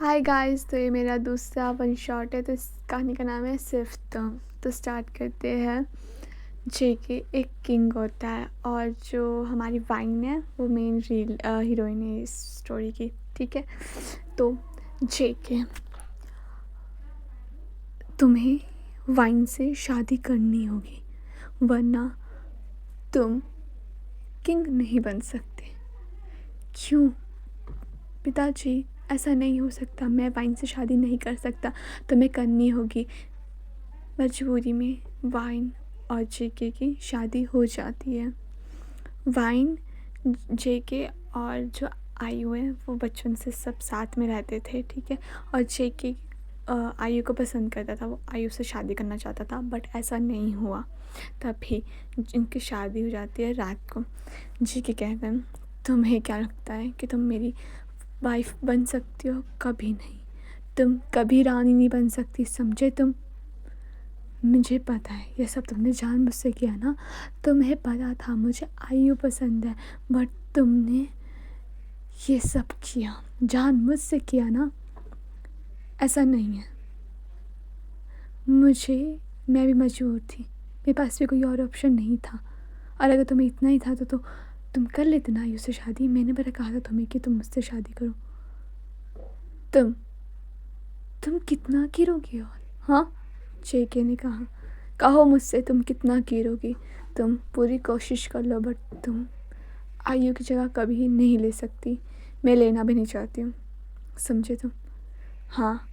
Hi guys, तो ये मेरा दूसरा वन शॉट है। तो इस कहानी का नाम है सिर्फ तुम। तो स्टार्ट करते हैं। जेके एक किंग होता है और जो हमारी वाइन है वो मेन हीरोइन है इस स्टोरी की। ठीक है, तो जेके, तुम्हें वाइन से शादी करनी होगी वरना तुम किंग नहीं बन सकते। क्यों पिताजी, ऐसा नहीं हो सकता। मैं वाइन से शादी नहीं कर सकता। तुम्हें करनी होगी। मजबूरी में वाइन और जेके की शादी हो जाती है। वाइन, जेके और जो आयु है वो बचपन से सब साथ में रहते थे। ठीक है, और जेके आयु को पसंद करता था, वो आयु से शादी करना चाहता था, बट ऐसा नहीं हुआ। तभी इनकी शादी हो जाती है रात को। जेके कहते हैं, तुम्हें क्या लगता है कि तुम मेरी वाइफ बन सकती हो? कभी नहीं। तुम कभी रानी नहीं बन सकती, समझे तुम? मुझे पता है ये सब तुमने जान मुझसे किया ना। तुम्हें पता था मुझे आयु पसंद है, बट तुमने ये सब किया जान मुझसे किया ना। ऐसा नहीं है। मैं भी मजबूर थी, मेरे पास भी कोई और ऑप्शन नहीं था। और अगर तुम्हें इतना ही था तो तुम कर लेते ना आयु से शादी। मैंने बड़ा कहा था तुम्हें कि तुम मुझसे शादी करो। तुम तुम कितना गिरोगी? और हाँ, जेके ने कहा, कहो मुझसे तुम कितना गिरोगी। तुम पूरी कोशिश कर लो, बट तुम आयु की जगह कभी नहीं ले सकती। मैं लेना भी नहीं चाहती हूँ, समझे तुम? हाँ,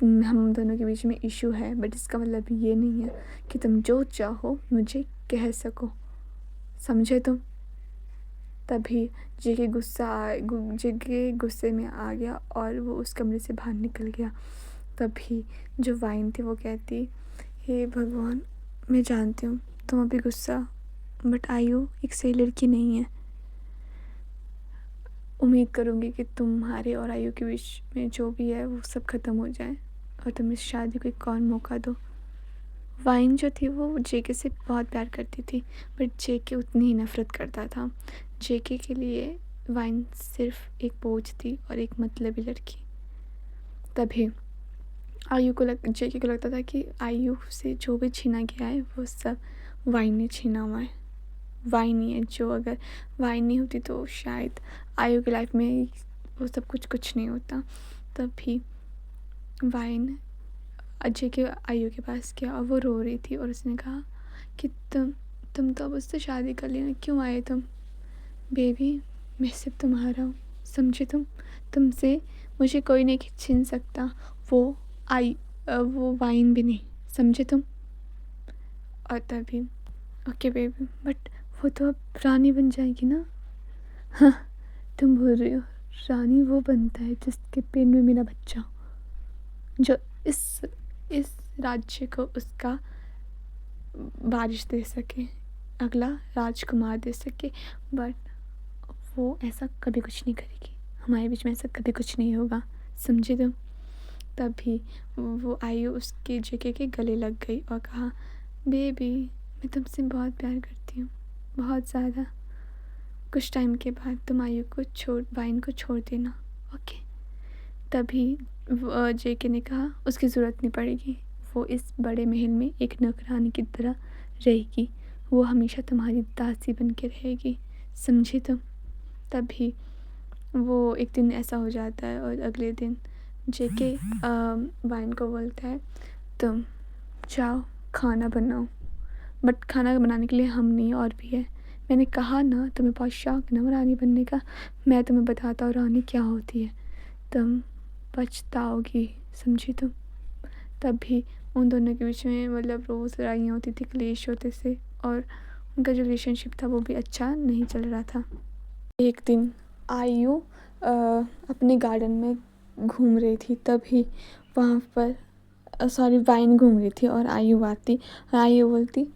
हम दोनों के बीच में इशू है, बट इसका मतलब ये नहीं है कि तुम जो चाहो मुझे कह सको, समझे तुम? तभी जेके गुस्से में आ गया और वो उस कमरे से बाहर निकल गया। तभी जो वाइन थी वो कहती, हे भगवान, मैं जानती हूँ तुम अभी गुस्सा, बट आयु एक सही लड़की नहीं है। उम्मीद करूँगी कि तुम्हारे और आयु के बीच में जो भी है वो सब ख़त्म हो जाए और तुम इस शादी को एक और मौका दो। वाइन जो थी वो जेके से बहुत प्यार करती थी, बट जेके उतनी ही नफ़रत करता था। जेके के लिए वाइन सिर्फ एक बोझ थी और एक मतलबी लड़की। तभी जेके को लगता था कि आयु से जो भी छीना गया है वो सब वाइन ने छीना हुआ है। वाइन ही है जो, अगर वाइन नहीं होती तो शायद आयु की लाइफ में वो सब कुछ नहीं होता। तभी वाइन अजय के आयु के पास गया और वो रो रही थी और उसने कहा कि तुम तो अब उससे शादी कर लेना, क्यों आए तुम? बेबी, मैं सिर्फ तुम्हारा हूँ, समझे तुम? तुमसे मुझे कोई नहीं छीन सकता, वो वो वाइन भी नहीं, समझे तुम? और तभी, ओके बेबी, बट वो तो अब रानी बन जाएगी ना। हाँ, तुम भूल रही हो, रानी वो बनता है जिसके पेट में मेरा बच्चा हो, जो इस राज्य को उसका बारिश दे सके, अगला राजकुमार दे सके। बट वो ऐसा कभी कुछ नहीं करेगी, हमारे बीच में ऐसा कभी कुछ नहीं होगा, समझे तुम? तभी वो आयु उसके जेके के गले लग गई और कहा, बेबी, मैं तुमसे बहुत प्यार करती हूँ, बहुत ज़्यादा। कुछ टाइम के बाद तुम वाइन को छोड़ देना, ओके? तभी जेके ने कहा, उसकी ज़रूरत नहीं पड़ेगी, वो इस बड़े महल में एक नौकरानी की तरह रहेगी, वो हमेशा तुम्हारी दासी बन के रहेगी, समझी तुम? तभी वो एक दिन ऐसा हो जाता है और अगले दिन जेके वाइन को बोलता है, तुम जाओ खाना बनाओ। बट खाना बनाने के लिए हम नहीं, और भी है। मैंने कहा ना तुम्हें बहुत शौक ना रानी बनने का, मैं तुम्हें बताता हूँ रानी क्या होती है, तुम पछताओगी, समझी तुम? तभी उन दोनों के बीच में मतलब रोज़ लड़ाइयाँ होती थी, क्लेश होते थे, और उनका जो रिलेशनशिप था वो भी अच्छा नहीं चल रहा था। एक दिन आयु अपने गार्डन में घूम रही थी, तभी वहाँ पर वाइन घूम रही थी और आयु आती और आयु बोलती,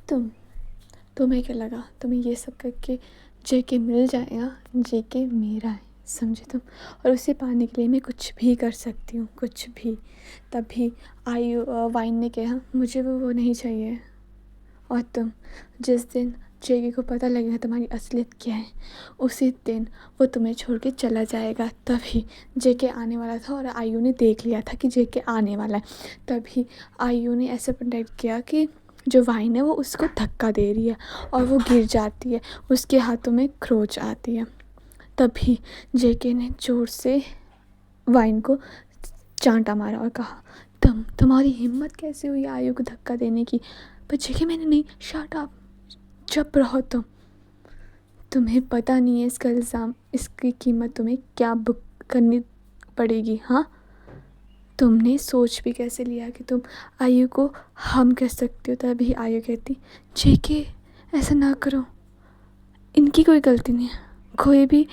तुम्हें क्या लगा तुम्हें ये सब करके जेके मिल जाएगा? जेके मेरा है, समझे तुम? और उसे पाने के लिए मैं कुछ भी कर सकती हूँ, कुछ भी। तभी वाइन ने कहा, मुझे वो नहीं चाहिए। और जिस दिन जेके को पता लगेगा तुम्हारी असलियत क्या है, उसी दिन वो तुम्हें छोड़ के चला जाएगा। तभी जेके आने वाला था और आयु ने देख लिया था कि जेके आने वाला है। तभी आयु ने ऐसे प्रोटेक्ट किया कि जो वाइन है वो उसको धक्का दे रही है और वो गिर जाती है, उसके हाथों में खरोंच आती है। तभी जेके ने जोर से वाइन को चांटा मारा और कहा, तुम्हारी हिम्मत कैसे हुई आयु को धक्का देने की? पर जेके, मैंने नहीं। शट अप, चुप रहो तुम्हें पता नहीं है इसका इल्ज़ाम, इसकी कीमत तुम्हें क्या बुक करनी पड़ेगी। हाँ, तुमने सोच भी कैसे लिया कि तुम आयु को हम कह सकते हो? तभी आयु कहती, जेके ऐसा ना करो, इनकी कोई गलती नहीं है। कोई भी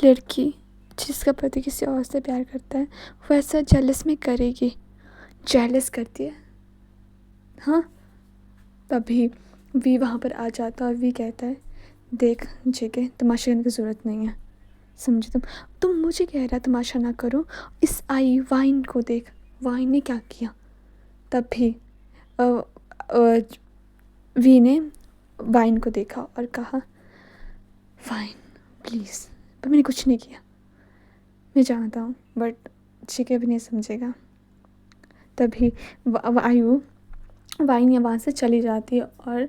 लड़की जिसका पति किसी और से प्यार करता है वो ऐसा जेलस में करेगी। जेलस करती है, हाँ। तभी वी वहाँ पर आ जाता है और वी कहता है, देख जेके, तमाशा करने की ज़रूरत नहीं है, समझे? तुम मुझे कह रहा तमाशा ना करो, इस आई वाइन को देख, वाइन ने क्या किया। तभी वी ने वाइन को देखा और कहा, वाइन प्लीज़। पर मैंने कुछ नहीं किया, मैं जानता हूँ, बट जेके भी नहीं समझेगा। तभी आयु वाइन या वहाँ से चली जाती है और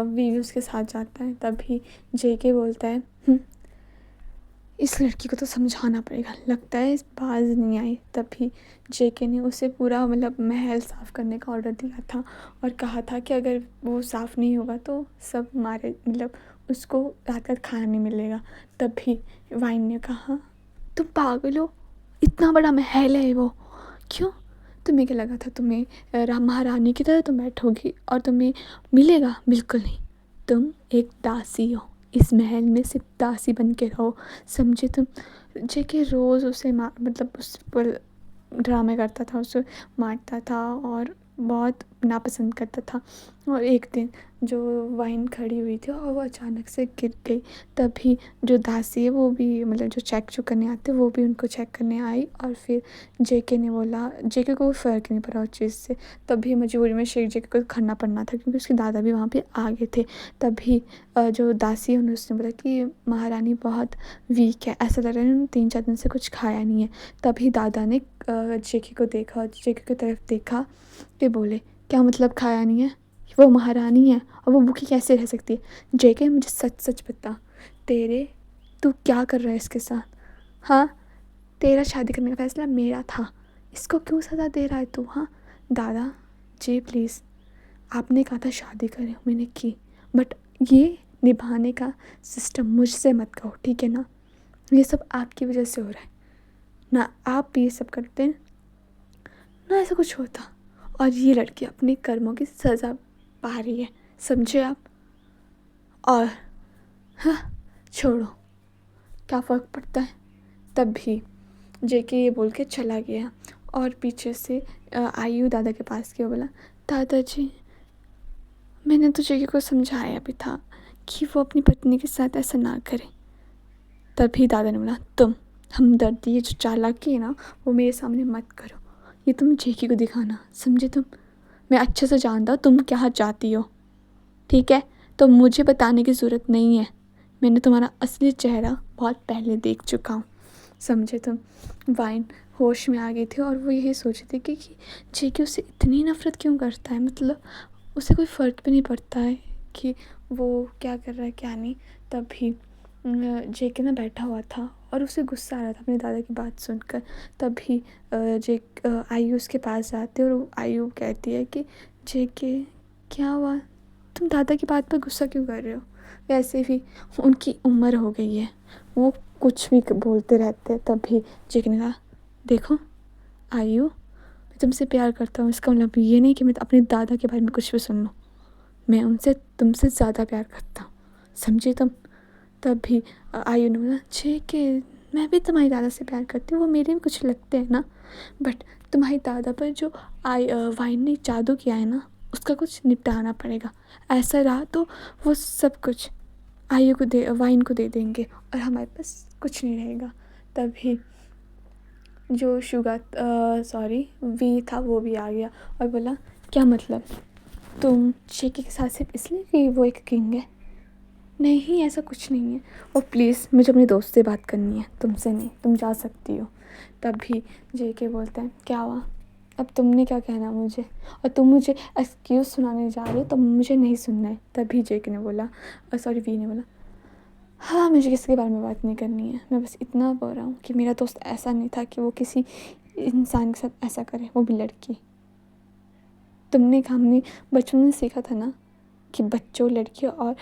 वी भी उसके साथ जाता है। तभी जेके बोलता है, इस लड़की को तो समझाना पड़ेगा, लगता है इस बाज नहीं आई। तभी जेके ने उसे पूरा मतलब महल साफ़ करने का ऑर्डर दिया था और कहा था कि अगर वो साफ़ नहीं होगा तो सब मारे, मतलब उसको रात का खाना नहीं मिलेगा। तभी वाइन ने कहा, तुम पागल हो, इतना बड़ा महल है वो, क्यों? तुम्हें क्या लगा था तुम्हें महारानी की तरह तुम बैठोगी और तुम्हें मिलेगा? बिल्कुल नहीं, तुम एक दासी हो, इस महल में सिर्फ दासी बन के रहो, समझे तुम? जेके रोज़ उसे मतलब उस पर ड्रामे करता था, उसे मारता था और बहुत नापसंद करता था। और एक दिन जो वाइन खड़ी हुई थी और वो अचानक से गिर गई। तभी जो दासी है वो भी मतलब जो चेक जो करने आते वो भी उनको चेक करने आई और फिर जेके ने बोला, जेके को फ़र्क नहीं पड़ा उस चीज़ से। तभी मजबूरी में शेख जेके को खड़ना पड़ना था क्योंकि उसके दादा भी वहाँ पे आ गए थे। तभी जो दासी है उन्होंने उसने बोला कि महारानी बहुत वीक है, ऐसा लग रहा है उन्होंने 3-4 दिन से कुछ खाया नहीं है। तभी दादा ने जेके को देखा और जेके की तरफ देखा कि बोले, क्या मतलब खाया नहीं है? वो महारानी है और वो भूखी कैसे रह सकती है? जेके, मुझे सच सच बता, तू क्या कर रहा है इसके साथ? हाँ, तेरा शादी करने का फैसला मेरा था, इसको क्यों सज़ा दे रहा है तू? हाँ दादा जी प्लीज़, आपने कहा था शादी करें, मैंने की, बट ये निभाने का सिस्टम मुझसे मत कहो, ठीक है ना? ये सब आपकी वजह से हो रहा है ना, आप ये सब करते ना ऐसा कुछ होता। और ये लड़की अपने कर्मों की सज़ा पा रही है, समझे आप? और हाँ, छोड़ो, क्या फ़र्क पड़ता है? तभी जेके ये बोल के चला गया और पीछे से आयु दादा के पास गया, बोला, दादाजी मैंने तो जेके को समझाया भी था कि वो अपनी पत्नी के साथ ऐसा ना करे। तभी दादा ने बोला, तुम हमदर्दी, ये जो चालाकी है ना वो मेरे सामने मत करो, ये तुम जेके को दिखाना, समझे तुम? मैं अच्छे से जानता हूँ तुम क्या चाहती हो, ठीक है? तो मुझे बताने की ज़रूरत नहीं है, मैंने तुम्हारा असली चेहरा बहुत पहले देख चुका हूँ, समझे तुम? वाइन होश में आ गई थी और वो यही सोच रही थी कि जेके उससे इतनी नफ़रत क्यों करता है, मतलब उसे कोई फ़र्क भी नहीं पड़ता है कि वो क्या कर रहा है क्या नहीं। तभी जेके ना बैठा हुआ था और उसे गुस्सा आ रहा था अपने दादा की बात सुनकर। तभी आयु उसके पास जाती है और आयु कहती है कि जेके क्या हुआ, तुम दादा की बात पर गुस्सा क्यों कर रहे हो? वैसे भी उनकी उम्र हो गई है, वो कुछ भी बोलते रहते हैं। तभी जेके ने कहा, देखो आयु, मैं तुमसे प्यार करता हूँ, इसका मतलब ये नहीं कि मैं अपने दादा के बारे में कुछ भी सुन लूँ, मैं उनसे तुमसे ज़्यादा प्यार करता हूँ, समझे तुम? तभी आयु ने बोला, जेके मैं भी तुम्हारी दादा से प्यार करती हूँ, वो मेरे भी कुछ लगते हैं ना, बट तुम्हारी दादा पर जो वाइन ने जादू किया है ना उसका कुछ निपटाना पड़ेगा। ऐसा रहा तो वो सब कुछ आयु को वाइन को दे देंगे और हमारे पास कुछ नहीं रहेगा। तभी जो वी था वो भी आ गया और बोला, क्या मतलब, तुम जेके के साथ सिर्फ इसलिए कि वो एक किंग है? नहीं ऐसा कुछ नहीं है, और प्लीज़ मुझे अपने दोस्त से बात करनी है, तुमसे नहीं, तुम जा सकती हो। तब भी जेके बोलता है क्या हुआ, अब तुमने क्या कहना मुझे, और तुम मुझे एक्सक्यूज़ सुनाने जा रहे हो तो मुझे नहीं सुनना है। तभी जेके ने बोला, सॉरी वी ने बोला, हाँ मुझे किसी के बारे में बात नहीं करनी है, मैं बस इतना बोल रहा हूँ कि मेरा दोस्त ऐसा नहीं था कि वो किसी इंसान के साथ ऐसा करे, वो भी लड़की। हमने बचपन में सीखा था ना कि बच्चों, लड़कियों और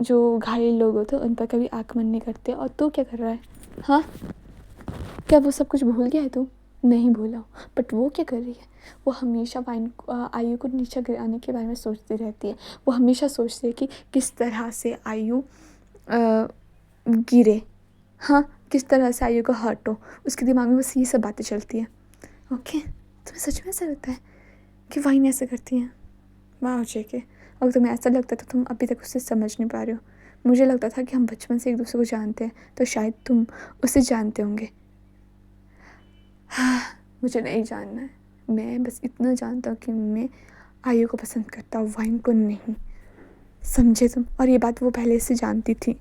जो घायल लोग होते हैं उन पर कभी आक्रमण नहीं करते। और तू क्या कर रहा है, हाँ क्या वो सब कुछ भूल गया है तू? नहीं भूला हूँ, बट वो क्या कर रही है, वो हमेशा आयु को नीचे गिराने के बारे में सोचती रहती है। वो हमेशा सोचती है कि किस तरह से आयु गिरे, हाँ किस तरह से आयु को हर्ट हो, उसके दिमाग में बस ये सब बातें चलती है। ओके, तुम्हें सच में ऐसा लगता है कि वाइन ऐसा करती है? वाह जेके, अगर तुम्हें ऐसा लगता तो तुम अभी तक उसे समझ नहीं पा रहे हो। मुझे लगता था कि हम बचपन से एक दूसरे को जानते हैं, तो शायद तुम उसे जानते होंगे। हाँ मुझे नहीं जानना है, मैं बस इतना जानता हूँ कि मैं आयु को पसंद करता हूँ, वाइन को नहीं, समझे तुम? और ये बात वो पहले से जानती थी,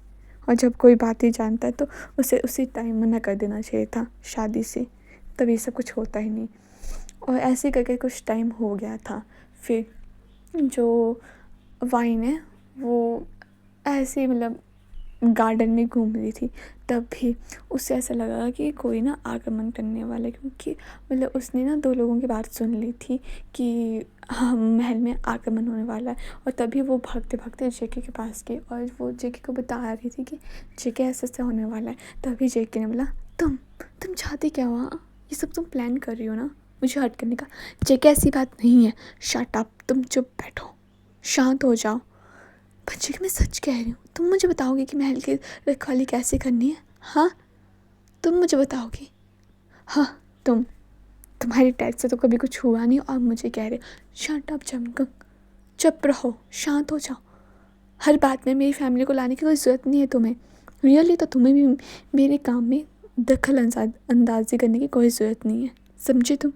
और जब कोई बात ही जानता है तो उसे उसी टाइम मना कर देना चाहिए था शादी से, तब ये सब कुछ होता ही नहीं। और ऐसे करके कुछ टाइम हो गया था, फिर जो वाइन है वो ऐसे मतलब गार्डन में घूम रही थी, तब भी उसे ऐसा लगा कि कोई ना आक्रमण करने वाला है, क्योंकि मतलब उसने ना 2 लोगों की बात सुन ली थी कि हाँ महल में आक्रमण होने वाला है। और तभी वो भागते भागते जेके के पास गई और वो जेके को बता रही थी कि जेके ऐसा ऐसा होने वाला है। तभी जेके ने बोला, तुम चाहती क्या वहाँ, ये सब तुम प्लान कर रही हो ना मुझे हर्ट करने का। जेके ऐसी बात नहीं है, शट अप, तुम चुप बैठो, शांत हो जाओ। बच्चे कि मैं सच कह रही हूँ, तुम मुझे बताओगे कि महल की रखवाली कैसे करनी है? हाँ तुम मुझे बताओगी? हाँ तुम्हारे डैड से तो कभी कुछ हुआ नहीं और मुझे कह रहे शट अप जमकंग, चुप रहो, शांत हो जाओ। हर बात में मेरी फैमिली को लाने की कोई ज़रूरत नहीं है तुम्हें। रियली तो तुम्हें भी मेरे काम में दखल अंदाजी करने की कोई ज़रूरत नहीं है, समझे तुम?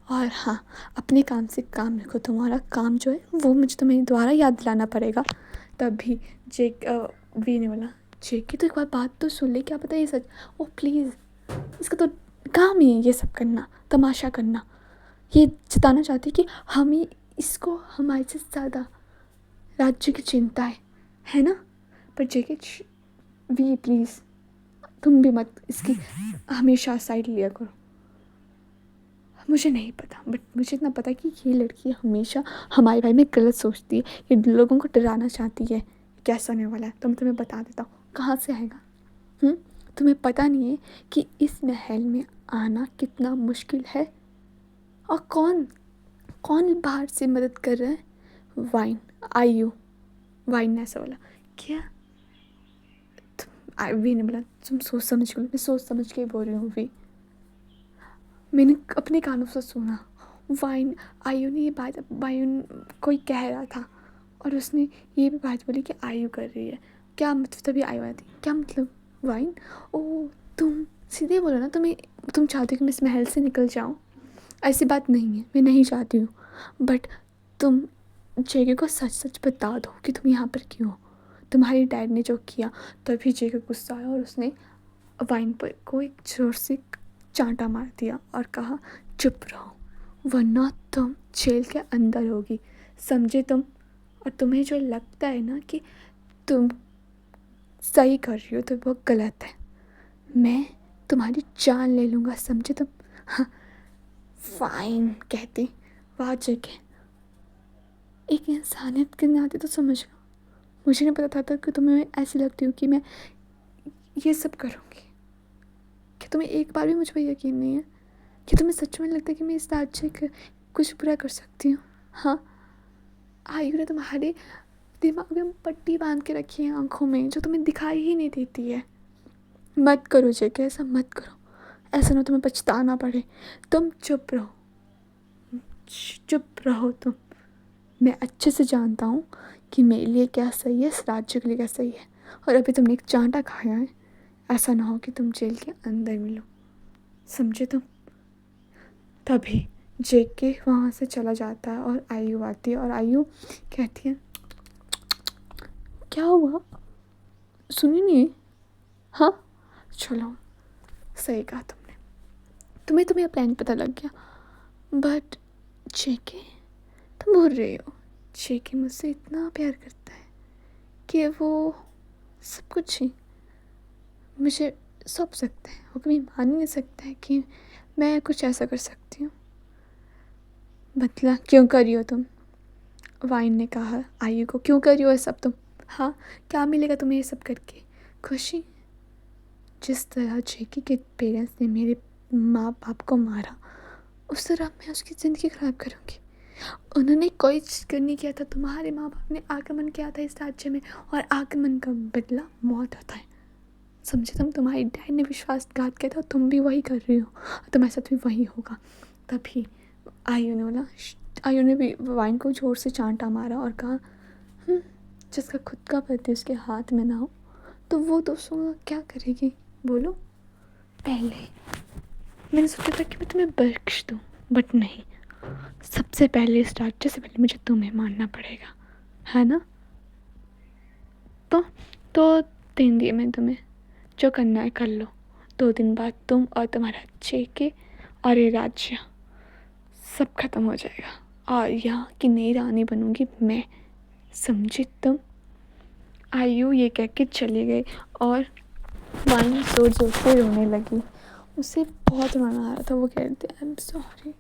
और हाँ अपने काम से काम रखो, तुम्हारा काम जो है वो मुझे तुम्हें दोबारा याद दिलाना पड़ेगा। तभी वी ने बोला, जेके तो एक बार बात तो सुन ले, क्या पता ये सच। ओ प्लीज़, इसका तो काम ही है ये सब करना, तमाशा करना, ये जताना चाहती है कि हम ही इसको हमारे से ज़्यादा राज्य की चिंता है ना? पर जेके वी प्लीज़ तुम भी मत इसकी हमेशा साइड लिया करो। मुझे नहीं पता, बट मुझे इतना पता है कि ये लड़की हमेशा हमारे बारे में गलत सोचती है, ये लोगों को डराना चाहती है। कैसा होने वाला है तो मैं तुम्हें बता देता हूँ, कहाँ से आएगा। तुम्हें पता नहीं है कि इस महल में आना कितना मुश्किल है, और कौन कौन बाहर से मदद कर रहा है? वाइन, आयु। वाइन ने ऐसा बोला, क्या वी ने बोला, तुम सोच समझ के, मैं सोच समझ के बोल रही हूँ वी, मैंने अपने कानों से सुना। वाइन, आयु ने ये बात, वाइन कोई कह रहा था और उसने ये भी बात बोली कि आयु कर रही है, क्या मतलब? तभी आयु आई थी, क्या मतलब? वाइन, ओ तुम सीधे बोलो ना, तुम चाहती हो कि मैं इस महल से निकल जाऊँ? ऐसी बात नहीं है, मैं नहीं चाहती हूँ, बट तुम जेके को सच सच बता दो कि तुम यहाँ पर क्यों हो, तुम्हारे डैड ने जो किया। तभी जेके गुस्सा आया और उसने वाइन पर को एक जोर से चांटा मार दिया और कहा, चुप रहो वरना तुम जेल के अंदर होगी, समझे तुम? और तुम्हें जो लगता है ना कि तुम सही कर रही हो तो वो गलत है, मैं तुम्हारी जान ले लूँगा, समझे तुम? हाँ फाइन कहती। वाह जेके, एक इंसानियत के नाते तो समझ लो, मुझे नहीं पता था कि तुम्हें ऐसी लगती हो कि मैं ये सब करूँगी। क्या तुम्हें एक बार भी मुझ पर यकीन नहीं है कि तुम्हें सच में लगता है कि मैं इस राज्य का कुछ बुरा कर सकती हूँ? हाँ आयु ने तुम्हारे दिमाग में पट्टी बांध के रखी है आंखों में, जो तुम्हें दिखाई ही नहीं देती है। मत करो जेके, ऐसा मत करो, ऐसा ना तुम्हें पछताना पड़े। तुम चुप रहो, चुप रहो तुम। मैं अच्छे से जानता हूँ कि मेरे लिए क्या सही है, इस राज्य के लिए क्या सही है, और अभी तुमने एक चांटा खाया है, ऐसा ना हो कि तुम जेल के अंदर मिलो, समझे तुम? तभी जेके वहाँ से चला जाता है और आयु आती है और आयु कहती है, क्या हुआ? सुनी नहीं? हाँ, चलो, सही कहा तुमने। तुम्हें प्लान पता लग गया। बट जेके, तुम भूल रही हो, जेके मुझसे इतना प्यार करता है कि वो सब कुछ ही मुझे सौंप सकता है। वो कभी मान ही नहीं सकता है कि मैं कुछ ऐसा कर सकती हूँ। बतला, क्यों कर रही हो तुम? वाइन ने कहा आयु को, क्यों कर रही हो ये सब तुम? हाँ, क्या मिलेगा तुम्हें ये सब करके? खुशी? जिस तरह जेके के पेरेंट्स ने मेरे माँ बाप को मारा, उस तरह मैं उसकी ज़िंदगी ख़राब करूँगी? उन्होंने कोई जिक्र नहीं किया था। तुम्हारे माँ बाप ने आगमन किया था इस राज्य में, और आगमन का बदला मौत होता है, समझे तुम? तुम्हारी डैड ने विश्वासघात किया था, तुम भी वही कर रही हो, और तुम्हारे साथ भी वही होगा। तभी आयु ने बोला, आयु ने भी वाइन को जोर से चांटा मारा और कहा, जिसका खुद का पति उसके हाथ में ना हो तो वो दोस्तों का क्या करेगी? बोलो। पहले मैंने सोचा था कि मैं तुम्हें बख्श दूँ, बट नहीं, सबसे पहले इस राज्य से पहले मुझे तुम्हें मानना पड़ेगा, है ना? तो 3 दिए मैं तुम्हें, जो करना है कर लो। 2 दिन बाद तुम और तुम्हारा जेके और ये राज्य सब खत्म हो जाएगा, और यहाँ की नई रानी बनूंगी मैं, समझी तुम? आयु ये कह के चली गई, और वाइन जोर जोर से रोने लगी। उसे बहुत रोना आ रहा था। वो कह रही थी, आई एम सॉरी,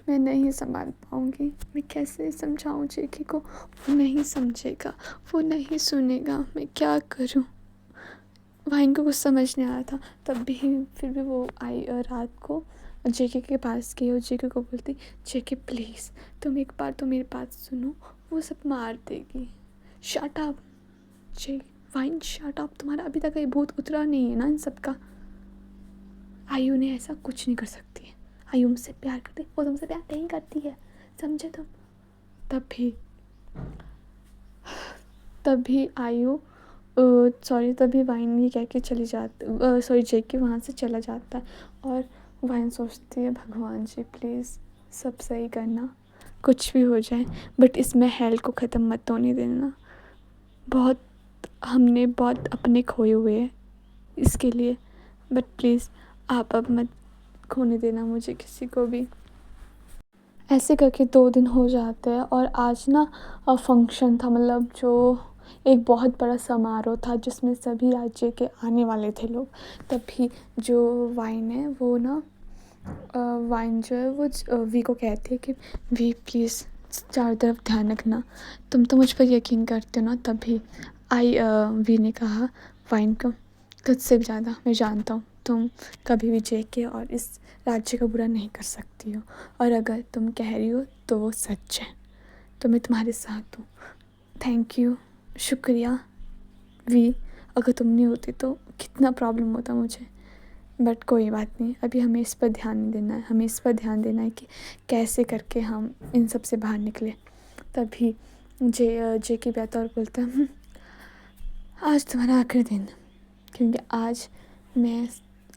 मैं नहीं संभाल पाऊँगी, मैं कैसे समझाऊँ जेके को? वो नहीं समझेगा, वो नहीं सुनेगा, मैं क्या करूँ? वाइन को कुछ समझ नहीं आ रहा था। तब भी फिर भी वो आई रात को जेके के पास गई और जेके को बोलती, जेके प्लीज़ तुम एक बार तो मेरी बात सुनो, वो सब मार देगी। शट अप जे, वाइन शट अप, तुम्हारा अभी तक ये भूत उतरा नहीं है ना इन सब का? आयु ने ऐसा कुछ नहीं कर सकती है। आयु मुझसे प्यार करती, वो तुमसे प्यार नहीं करती है, समझे तुम? तभी आयु तभी वाइन ये कह के चली जाती, जेके वहाँ से चला जाता है, और वाइन सोचती है, भगवान जी प्लीज़ सब सही करना, कुछ भी हो जाए, बट इस महल को ख़त्म मत होने देना। हमने बहुत अपने खोए हुए हैं इसके लिए, बट प्लीज़ आप अब मत खोने देना मुझे किसी को भी। ऐसे करके 2 दिन हो जाते हैं, और आज ना फंक्शन था, मतलब जो एक बहुत बड़ा समारोह था जिसमें सभी राज्य के आने वाले थे लोग। तभी जो वाइन है वो ना वाइन जो है वो वी को कहती है कि वी प्लीज़ चारों तरफ ध्यान रखना, तुम तो मुझ पर यकीन करते हो ना। तभी वी ने कहा वाइन को, तुझसे भी ज़्यादा मैं जानता हूँ, तुम कभी भी जेके और इस राज्य का बुरा नहीं कर सकती हो, और अगर तुम कह रही हो तो वो सच है, तो मैं तुम्हारे साथ हूँ। थैंक यू, शुक्रिया वी, अगर तुम नहीं होती तो कितना प्रॉब्लम होता मुझे, बट कोई बात नहीं, अभी हमें इस पर ध्यान नहीं देना है, हमें इस पर ध्यान देना है कि कैसे करके हम इन सब से बाहर निकले। तभी जेके बेहतर और बोलता है, आज तुम्हारा आखिरी दिन, क्योंकि आज मैं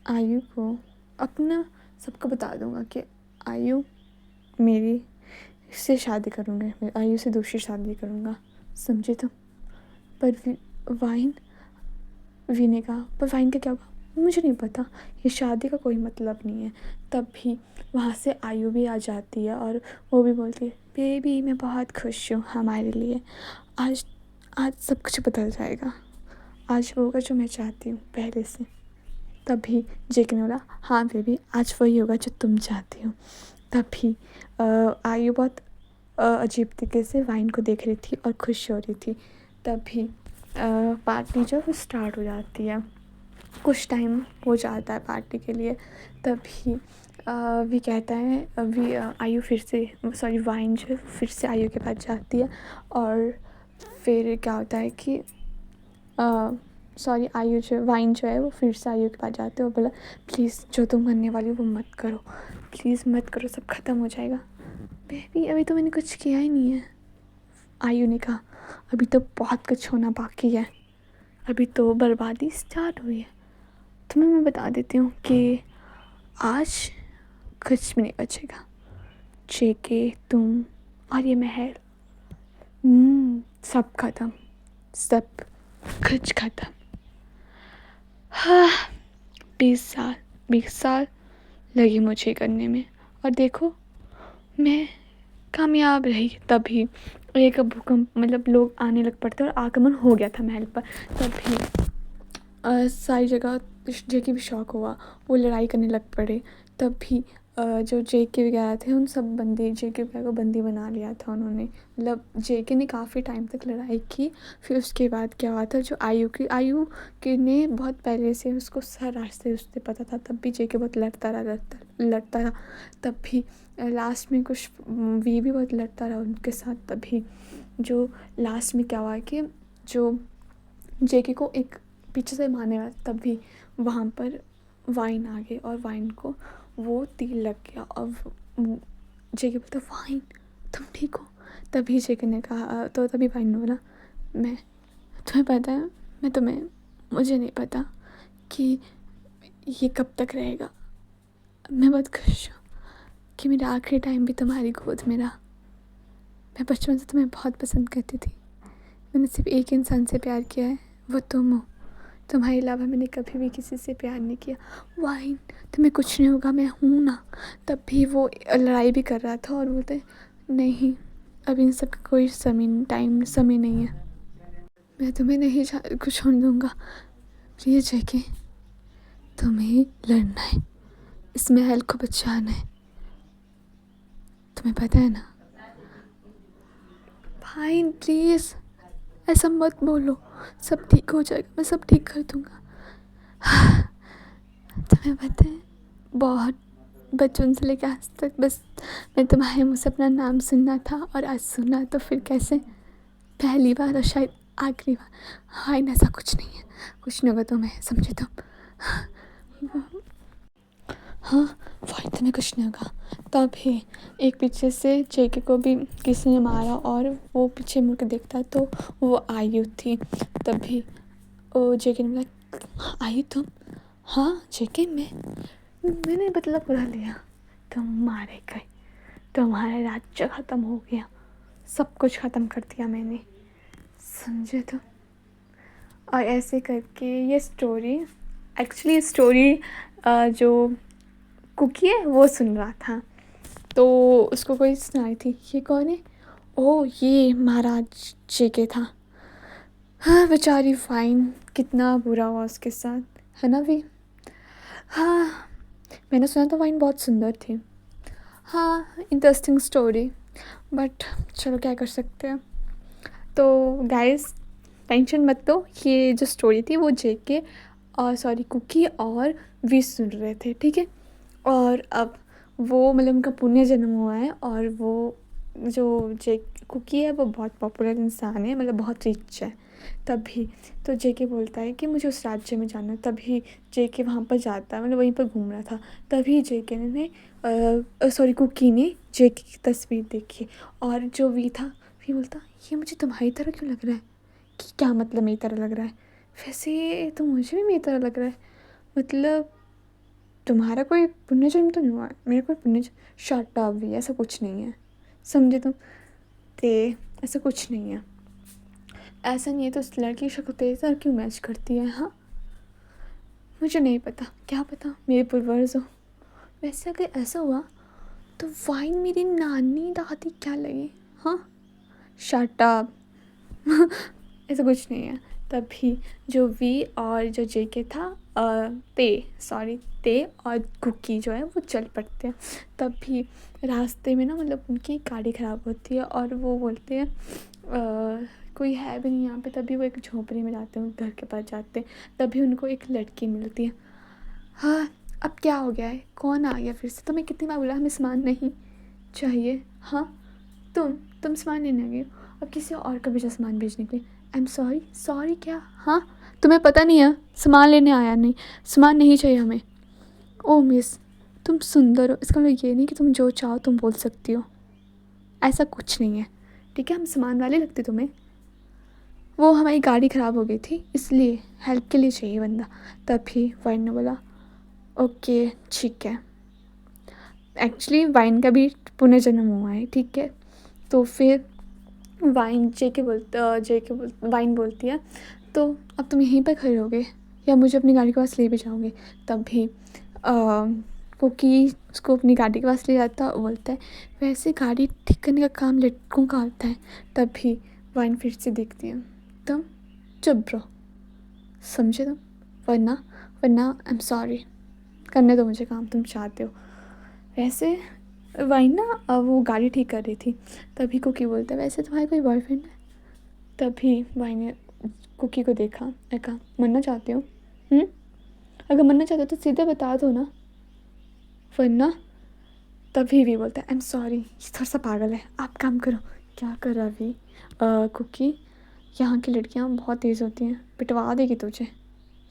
आयु को अपना सबको बता दूंगा कि आयु मेरी से शादी करूँगी, मैं आयु से दूसरी शादी करूँगा, समझे तुम? पर वी ने कहा, पर वाइन का क्या होगा? मुझे नहीं पता, ये शादी का कोई मतलब नहीं है। तब भी वहाँ से आयु भी आ जाती है, और वो भी बोलती है, बेबी मैं बहुत खुश हूँ हमारे लिए, आज आज सब कुछ बदल जाएगा, आज होगा जो मैं चाहती हूँ पहले से। तभी जेके ने बोला, हाँ बेबी आज वही होगा जो तुम चाहती हो। तभी आयु बहुत अजीब तरीके से वाइन को देख रही थी और खुश हो रही थी। तभी पार्टी जो है स्टार्ट हो जाती है, कुछ टाइम हो जाता है पार्टी के लिए। तभी वी कहता है, आयु फिर से वाइन जो है फिर से आयु के पास जाती है, और फिर क्या होता है कि वाइन जो है वो फिर से आयु के पास जाते हैं और बोला, प्लीज़ जो तुम करने वाली हो वो मत करो, प्लीज़ मत करो, सब ख़त्म हो जाएगा। बेबी अभी तो मैंने कुछ किया ही नहीं है, आयु ने कहा, अभी तो बहुत कुछ होना बाकी है, अभी तो बर्बादी स्टार्ट हुई है। तुम्हें मैं बता देती हूँ कि आज कुछ भी नहीं बचेगा, जेके तुम और ये महल सब ख़त्म, सब कुछ खत्म। हाँ, 20 साल लगे मुझे करने में, और देखो मैं कामयाब रही। तभी एक भूकंप, मतलब लोग आने लग पड़ते और आक्रमण हो गया था महल पर। तभी सारी जगह जेके भी शॉक हुआ, वो लड़ाई करने लग पड़े। तब भी जो जेके वगैरह थे उन सब जेके वगैरह को बंदी बना लिया था उन्होंने। मतलब जेके ने काफ़ी टाइम तक लड़ाई की। फिर उसके बाद क्या हुआ था, जो आयु के ने बहुत पहले से उसको सारे रास्ते उससे पता था, तब भी जेके बहुत लड़ता रहा। तब भी लास्ट में कुछ वी भी बहुत लड़ता रहा उनके साथ। तभी जो लास्ट में क्या हुआ कि जो जेके को एक पीछे से मारने वाला, तब भी वहाँ पर वाइन आ गई और वाइन को वो तीर लग गया। अब जेके बोलता, वाइन तुम ठीक हो? तभी जेके ने कहा, तो तभी वाइन ने बोला, मैं, तुम्हें पता है, मुझे नहीं पता कि ये कब तक रहेगा। मैं बहुत खुश हूँ कि मेरा आखिरी टाइम भी तुम्हारी गोद में रहा। मैं बचपन से तुम्हें बहुत पसंद करती थी। मैंने सिर्फ एक इंसान से प्यार किया है, वो तुम हो। तुम्हारे अलावा मैंने कभी भी किसी से प्यार नहीं किया। वाइन, तुम्हें कुछ नहीं होगा, मैं हूँ ना। तब भी वो लड़ाई भी कर रहा था और बोलते, नहीं, अब इन सब का कोई समय नहीं है। मैं तुम्हें नहीं कुछ होने दूँगा। प्रिय जेके, तुम्हें लड़ना है, इस महल को बचाना है, तुम्हें पता है ना। फाइन, प्लीज़ ऐसा मत बोलो, सब ठीक हो जाएगा, मैं सब ठीक कर दूँगा। तुम्हें पता है, बहुत बचपन से लेकर आज तक बस मैं तुम्हारे मुँह से अपना नाम सुनना था, और आज सुना तो फिर कैसे, पहली बार और शायद आखिरी बार। हाँ, ऐसा कुछ नहीं है, कुछ नहीं होगा तुम्हें, समझे तुम? हाँ, वही, तुम्हें कुछ नहीं होगा। तभी एक पीछे से जेके को भी किसी ने मारा और वो पीछे मुड़ के देखता तो वो आयु थी। तभी ओ जेके ने बोला, आयु तुम? हाँ जेके, मैंने बदला बुरा लिया, तुम मारे गए, तुम्हारा राज्य ख़त्म हो गया, सब कुछ ख़त्म कर दिया मैंने, समझे तुम? और ऐसे करके ये स्टोरी जो कुकी है वो सुन रहा था, तो उसको कोई सुनाई थी, ये कौन है? ओह, ये महाराज जेके था। हाँ बेचारी फाइन, कितना बुरा हुआ उसके साथ, है ना भी। हाँ, मैंने सुना था वाइन बहुत सुंदर थी। हाँ, इंटरेस्टिंग स्टोरी, बट चलो क्या कर सकते हैं। तो गाइस, टेंशन मत लो, ये जो स्टोरी थी वो जेके और कुकी और वी सुन रहे थे, ठीक है। और अब वो, मतलब उनका पुण्य जन्म हुआ है, और वो जो कुकी है वो बहुत पॉपुलर इंसान है, मतलब बहुत रिच है। तभी तो जेके बोलता है कि मुझे उस राज्य में जाना है। तभी जेके वहाँ पर जाता है, मतलब वहीं पर घूम रहा था। तभी जेके ने कुकी ने जेके की तस्वीर देखी, और जो वी था, वी बोलता, ये मुझे तुम्हारी तरह क्यों लग रहा है? कि क्या मतलब मेरी तरह लग रहा है? वैसे तो मुझे भी मेरी तरह लग रहा है, मतलब तुम्हारा कोई पुण्यजन्म तो नहीं हुआ है, मेरा कोई पुण्यजन्म, शट अप भी, ऐसा कुछ नहीं है, समझे तुम? ते ऐसा कुछ नहीं है, ऐसा नहीं है तो उस लड़की की शक्ल तेरे साथ क्यों मैच करती है? हाँ, मुझे नहीं पता, क्या पता मेरे पूर्वज हो। वैसे अगर ऐसा हुआ तो वाइन मेरी नानी दादी क्या लगी? हाँ, शट अप। ऐसा कुछ नहीं है। तभी जो वी और जो जेके था, ते और कुकी जो है वो चल पड़ते हैं। तभी रास्ते में ना, मतलब उनकी गाड़ी ख़राब होती है और वो बोलते हैं कोई है भी नहीं यहाँ पे। तभी वो एक झोपड़ी में जाते हैं, घर के पास जाते हैं। तभी उनको एक लड़की मिलती है। हाँ, अब क्या हो गया है, कौन आ गया फिर से? तुम्हें कितनी बार बोला हमें सामान नहीं चाहिए? हाँ, तुम सामान लेने आ गए हो, अब किसी और का भेजा सामान भेजने के लिए। आई एम सॉरी क्या? हाँ, तुम्हें पता नहीं है, सामान लेने आया नहीं, सामान नहीं चाहिए हमें। ओ मिस, तुम सुंदर हो, इसका मतलब ये नहीं कि तुम जो चाहो तुम बोल सकती हो, ऐसा कुछ नहीं है, ठीक है। हम सामान वाले लगते तुम्हें? वो हमारी गाड़ी ख़राब हो गई थी, इसलिए हेल्प के लिए चाहिए बंदा। तभी वाइन ने बोला, ओके ठीक है, एक्चुअली वाइन का भी पुनर्जन्म हुआ है, ठीक है। तो फिर वाइन बोलती है, तो अब तुम यहीं पर खड़े रहोगे या मुझे अपनी गाड़ी के पास ले भी जाओगे? तभी कुकी उसको अपनी गाड़ी के पास ले जाता और बोलता है वैसे गाड़ी ठीक करने का काम लड़कों का होता है। तभी वाइन फिर से देखती है, तुम चुप रहो, समझे तुम, वरना वरना आई एम सॉरी, करने दो मुझे काम तुम चाहते हो। वैसे वाइन ना वो गाड़ी ठीक कर रही थी। तभी कुकी बोलता है वैसे तुम्हारा कोई बॉयफ्रेंड है? तभी वाइन ने कुकी को देखा, मैं कहा मरना चाहती हो? अगर मरना चाहते हो तो सीधे बता दो ना, वरना। तभी भी बोलता है आई एम सॉरी, ये थोड़ा सा पागल है, आप काम करो। क्या कर रहा अभी कुकी, यहाँ की लड़कियाँ बहुत तेज़ होती हैं, पिटवा देगी तुझे,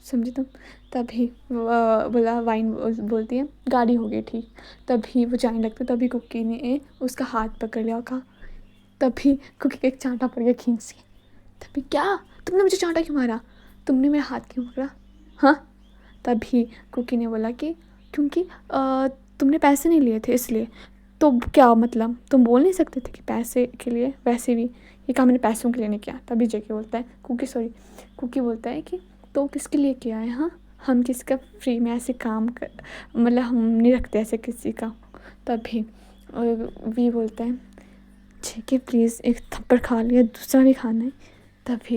समझे तुम। तभी बोला वाइन बोलती है गाड़ी हो गई ठीक। तभी वो जाने लगता, तभी कुकी ने उसका हाथ पकड़ लिया और कहा, तभी कुकी का एक चांटा पड़ गया खींच के। तभी क्या, तुमने मुझे चांटा क्यों मारा, तुमने मेरा हाथ क्यों पकड़ा, हाँ? तभी कुकी ने बोला कि क्योंकि तुमने पैसे नहीं लिए थे इसलिए। तो क्या मतलब, तुम बोल नहीं सकते थे कि पैसे के लिए? वैसे भी ये काम मैंने पैसों के लिए नहीं किया। तभी जेके बोलता है कुकी बोलता है कि तो किसके लिए किया है, हाँ? हम किसी का फ्री में ऐसे काम कर, मतलब हम नहीं रखते ऐसे किसी का। तभी वी बोलता है जेके प्लीज़ एक थप्पड़ खा लिया, दूसरा भी खाना है। तभी